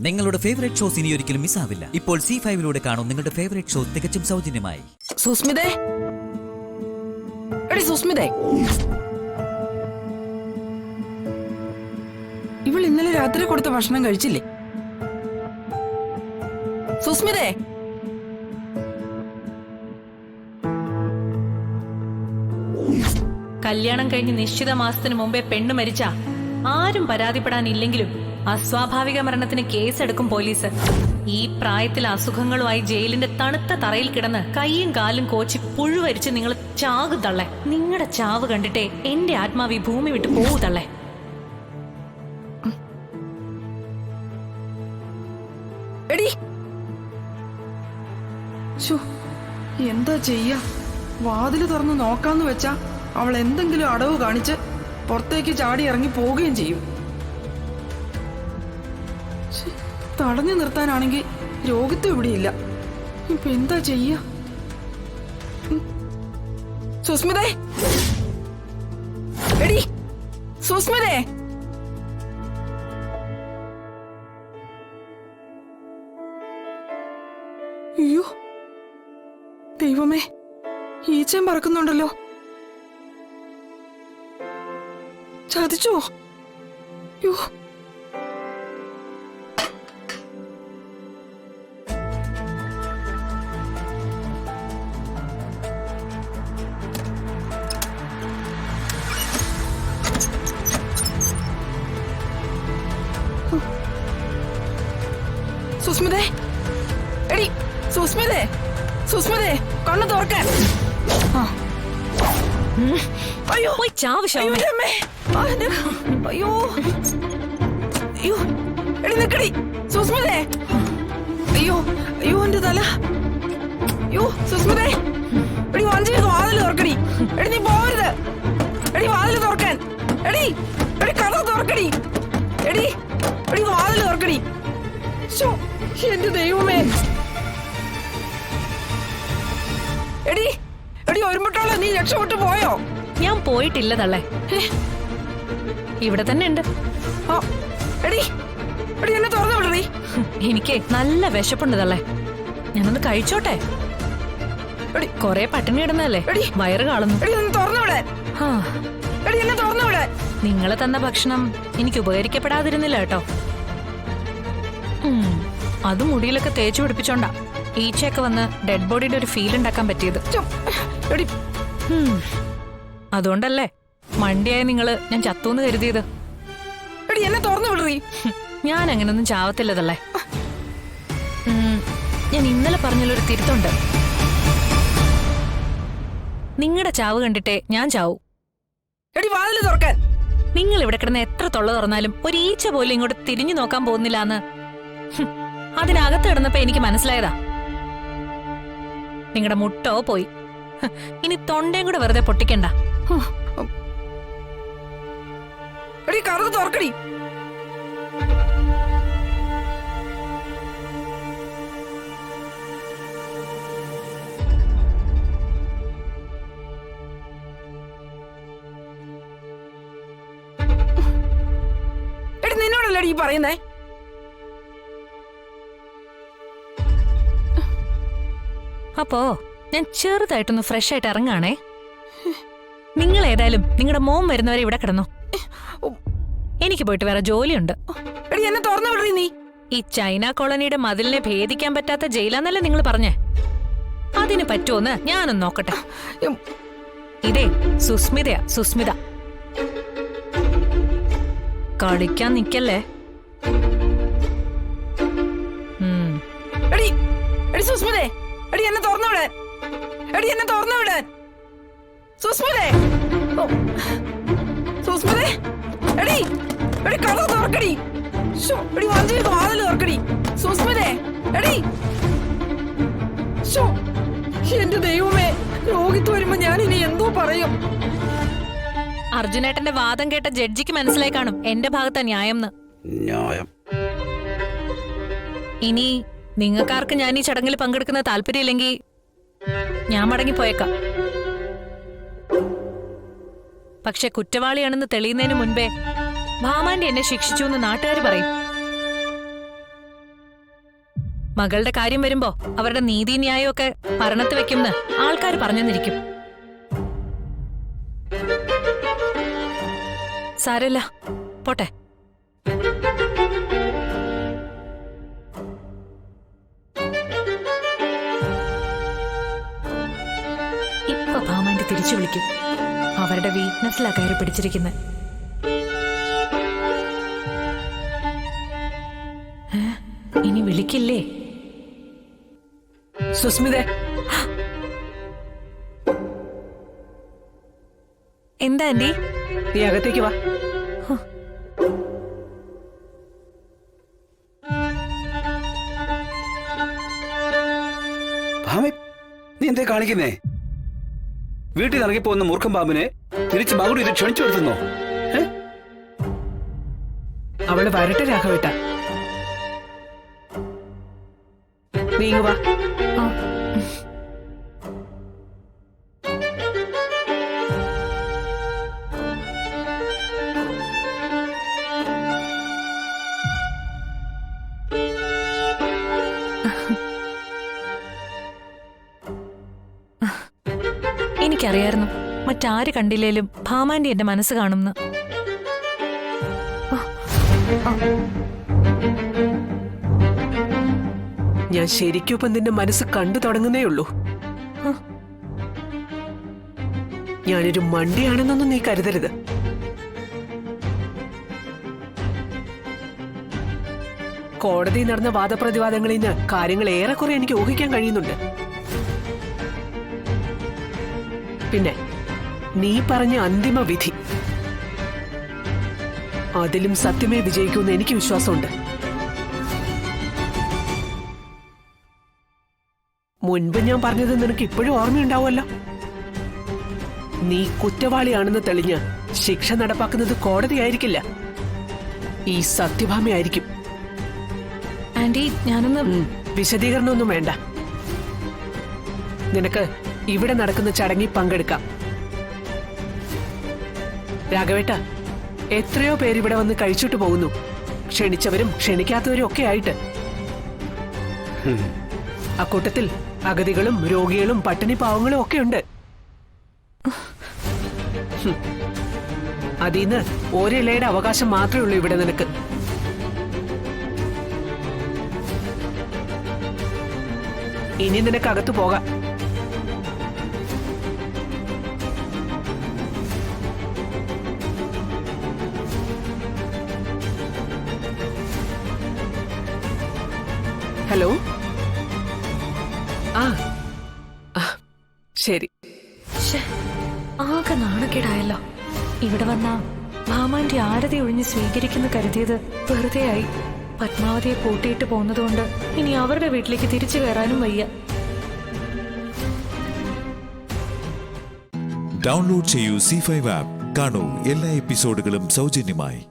നിങ്ങളുടെ favourite shows ഇനി ഒരിക്കലും മിസ്സാവില്ല. ഇപ്പോൾ C5 കാണും നിങ്ങളുടെ ഫേവറേറ്റ് ഷോ തികച്ചും സൗജന്യമായി. സുസ്മിതേ, എടി സുസ്മിതേ, ഇവൾ ഇന്നലെ രാത്രി കൊടുത്ത ഭക്ഷണം കഴിച്ചില്ലേ? സുസ്മിതേ, കല്യാണം കഴിഞ്ഞ് നിശ്ചിത മാസത്തിന് മുമ്പേ പെണ്ണ് മരിച്ച ആരും പരാതിപ്പെടാനില്ലെങ്കിലും അസ്വാഭാവിക മരണത്തിന് കേസെടുക്കും പോലീസ്. ഈ പ്രായത്തിൽ അസുഖങ്ങളുമായി ജയിലിന്റെ തണുത്ത തറയിൽ കിടന്ന് കൈയും കാലും കോച്ചി പുഴുവരിച്ച് നിങ്ങൾ ചാകു തള്ളേ. നിങ്ങളുടെ ചാവ് കണ്ടിട്ടേ എന്റെ ആത്മാവി ഭൂമി വിട്ട് പോവൂ തള്ളേ. എടി എന്താ ചെയ്യാ? വാതില് തുറന്ന് നോക്കാന്ന് വെച്ചാ അവൾ എന്തെങ്കിലും അടവ് കാണിച്ച് പുറത്തേക്ക് ചാടി ഇറങ്ങി പോവുകയും ചെയ്യും. തടഞ്ഞു നിർത്താനാണെങ്കിൽ രോഗത്തും ഇവിടെയില്ല. ഇപ്പൊ എന്താ ചെയ്യാ? സുസ്മിതേ, എടി സുസ്മിതേ, അയ്യോ ദൈവമേ, ഈച്ചയും പറക്കുന്നുണ്ടല്ലോ. ചതിച്ചോ? യോ, സുസ്മിതേ, എടി സുസ്മിതേ, സുസ്മിതേ, കണ്ണു തുറക്കാൻ. അയ്യോ, അയ്യോ, അയ്യോ, എടി നിക്കടി സുസ്മിതേ. അയ്യോ അയ്യോ, എന്റെ തല. അയ്യോ സുസ്മിതേ, എടി വഞ്ചി വാതില് തുറക്കടി. എടി നീ പോവരുത്. എടി വാതില് തുറക്കാൻ. എടി എടി കഥ തുറക്കടി. എടി എടി വാതില് തുറക്കടി. എന്റെ ദൈവമേ. എടി എടി ഒരുമിട്ടോളെ, നീ രക്ഷപ്പെട്ടു പോയോ? ഞാൻ പോയിട്ടില്ല തള്ളേ, ഇവിടെ തന്നെ ഉണ്ട്. എടി എടി എന്നെ തുറന്നു വിടറി. എനിക്ക് നല്ല വിശപ്പുണ്ട് തള്ളേ, ഞാനൊന്ന് കഴിച്ചോട്ടെ. കൊറേ പട്ടിണി ഇടുന്നല്ലേ, വയറ് കാണുന്നു. നിങ്ങള് തന്ന ഭക്ഷണം എനിക്ക് ഉപകരിക്കപ്പെടാതിരുന്നില്ല കേട്ടോ. അത് മുടിയിലൊക്കെ തേച്ചു പിടിപ്പിച്ചോണ്ടാ ഈച്ചയൊക്കെ വന്ന് ഡെഡ് ബോഡിയുടെ ഒരു ഫീൽ ഉണ്ടാക്കാൻ പറ്റിയത്. അതുകൊണ്ടല്ലേ മണ്ടിയായ നിങ്ങള് ഞാൻ ചത്തൂന്ന് കരുതിയത്. ഞാൻ അങ്ങനൊന്നും ചാവത്തില്ലതല്ലേ. ഞാൻ ഇന്നലെ പറഞ്ഞൊരു തിരുത്തുണ്ട്. നിങ്ങളുടെ ചാവ് കണ്ടിട്ടേ ഞാൻ ചാവൂ. നിങ്ങൾ ഇവിടെ കിടന്ന് എത്ര തൊള്ള തുറന്നാലും ഒരു ഈച്ച പോലും ഇങ്ങോട്ട് തിരിഞ്ഞു നോക്കാൻ പോകുന്നില്ലാന്ന് അതിനകത്ത് കിടന്നപ്പോ എനിക്ക് മനസ്സിലായതാ. നിങ്ങളുടെ മുട്ടോ പോയി, ഇനി തൊണ്ടയും കൂടെ വെറുതെ പൊട്ടിക്കണ്ട. നിന്നോടല്ലേ ഈ പറയുന്നേ? അപ്പോ ഞാൻ ചെറുതായിട്ടൊന്ന് ഫ്രഷ് ആയിട്ട് ഇറങ്ങാണേ. നിങ്ങൾ ഏതായാലും നിങ്ങളുടെ മോൻ വരുന്നവരെ ഇവിടെ കിടന്നോ. എനിക്ക് പോയിട്ട് വേറെ ജോലിയുണ്ട്. ഈ ചൈന കോളനിയുടെ മതിലിനെ ഭേദിക്കാൻ പറ്റാത്ത ജയിലാന്നല്ലേ നിങ്ങൾ പറഞ്ഞേ? അതിന് പറ്റുമോന്ന് ഞാനൊന്ന് നോക്കട്ടെ. ഇതേ സുസ്മിതയാ, സുസ്മിത. കളിക്കാൻ നിക്കല്ലേ. സുസ്മിതേ, എടി എന്നെ തുറന്നു വിടാൻ. എടി എന്നെ തുറന്നു വിടാൻ. സുസ്മിതേ, സുസ്മിതേ, എടി എടി കഥ തുറക്കടി. എടി വഞ്ചി വാതില് തുറക്കടി. സുസ്മിതേ, എടി. എന്റെ ദൈവമേ, രോഗിത്ത് വരുമ്പോ ഞാൻ ഇനി എന്തോ പറയും. അർജുനേട്ടന്റെ വാദം കേട്ട ജഡ്ജിക്ക് മനസ്സിലായി കാണും എന്റെ ഭാഗത്താ ന്യായം. ഇനി നിങ്ങൾക്കാർക്ക് ഞാൻ ഈ ചടങ്ങിൽ പങ്കെടുക്കുന്ന താല്പര്യമില്ലെങ്കിൽ ഞാൻ മടങ്ങിപ്പോയേക്കാം. പക്ഷെ കുറ്റവാളിയാണെന്ന് തെളിയുന്നതിന് മുൻപേ ഭാമാന്റെ എന്നെ ശിക്ഷിച്ചു എന്ന് നാട്ടുകാർ പറയും. മകളുടെ കാര്യം വരുമ്പോ അവരുടെ നീതിന്യായമൊക്കെ ഭരണത്ത് വെക്കുമെന്ന് ആൾക്കാർ പറഞ്ഞെന്നിരിക്കും. സാരമില്ല, പോട്ടെ. ഇപ്പൊ ഭാമാന്റെ തിരിച്ചു വിളിക്കും. അവരുടെ വീക്ക്നെസ്സിലാ കയറി പിടിച്ചിരിക്കുന്നത്. ഇനി വിളിക്കില്ലേ? സുസ്മിതേ, എന്താ ആന്റി? നീ അകത്തേക്ക് വാ. ഭാമേ, നീ എന്തേ കാണിക്കുന്നേ? വീട്ടിൽ ഇറങ്ങിപ്പോകുന്ന മൂർഖം പാമ്പിനെ തിരിച്ച് മകുടി ഇത് ക്ഷണിച്ചു കൊടുത്തുന്നോ? അവള് വരട്ടെ രാഘവേട്ട. നീങ്ങ വാ. എനിക്കറിയായിരുന്നു മറ്റാര് കണ്ടില്ലേലും ഭാമാന്റെ എന്റെ മനസ്സ് കാണുമെന്ന്. ഞാൻ ശരിക്കും നിന്റെ മനസ്സ് കണ്ടു തുടങ്ങുന്നേ ഉള്ളൂ. ഞാനൊരു മണ്ടിയാണെന്നൊന്നും നീ കരുതരുത്. കോടതി നടന്ന വാദപ്രതിവാദങ്ങളിൽ നിന്ന് കാര്യങ്ങൾ ഏറെക്കുറെ എനിക്ക് ഊഹിക്കാൻ കഴിയുന്നുണ്ട്. പിന്നെ നീ പറഞ്ഞ അന്തിമ വിധി, അതിലും സത്യമേ വിജയിക്കുമെന്ന് എനിക്ക് വിശ്വാസമുണ്ട്. മുൻപ് ഞാൻ പറഞ്ഞത് നിനക്ക് ഇപ്പോഴും ഓർമ്മയുണ്ടാവുമല്ലോ. നീ കുറ്റവാളിയാണെന്ന് തെളിഞ്ഞ് ശിക്ഷ നടപ്പാക്കുന്നത് കോടതിയായിരിക്കില്ല, ഈ സത്യഭാമയായിരിക്കും. ആന്റി, ഞാനൊന്ന് വിശദീകരണമൊന്നും വേണ്ട. നിനക്ക് ഇവിടെ നടക്കുന്ന ചടങ്ങിൽ പങ്കെടുക്കാം. രാഘവേട്ട, എത്രയോ പേരിവിടെ വന്ന് കഴിച്ചിട്ട് പോകുന്നു, ക്ഷണിച്ചവരും ക്ഷണിക്കാത്തവരും ഒക്കെ ആയിട്ട്. അക്കൂട്ടത്തിൽ അഗതികളും രോഗികളും പട്ടിണി പാവങ്ങളും ഒക്കെ ഉണ്ട്. അതിന്ന് ഒരിലയുടെ അവകാശം മാത്രമേ ഉള്ളൂ ഇവിടെ നിനക്ക്. ഇനി നിനക്ക് അകത്തു പോകാം. ഹലോ. ശരി. ആകെ നാണക്കേടായല്ലോ. ഇവിടെ വന്ന ഭാമാന്റെ ആരതി ഒഴിഞ്ഞ് സ്വീകരിക്കുന്ന കരുതിയത് വെറുതെയായി. പത്മാവതിയെ പൂട്ടിയിട്ട് പോകുന്നതുകൊണ്ട് ഇനി അവരുടെ വീട്ടിലേക്ക് തിരിച്ചു കയറാനും വയ്യ. ഡൗൺലോഡ് ചെയ്യൂ C5 ആപ്പ്. കാണൂ എല്ലാ എപ്പിസോഡുകളും സൗജന്യമായി.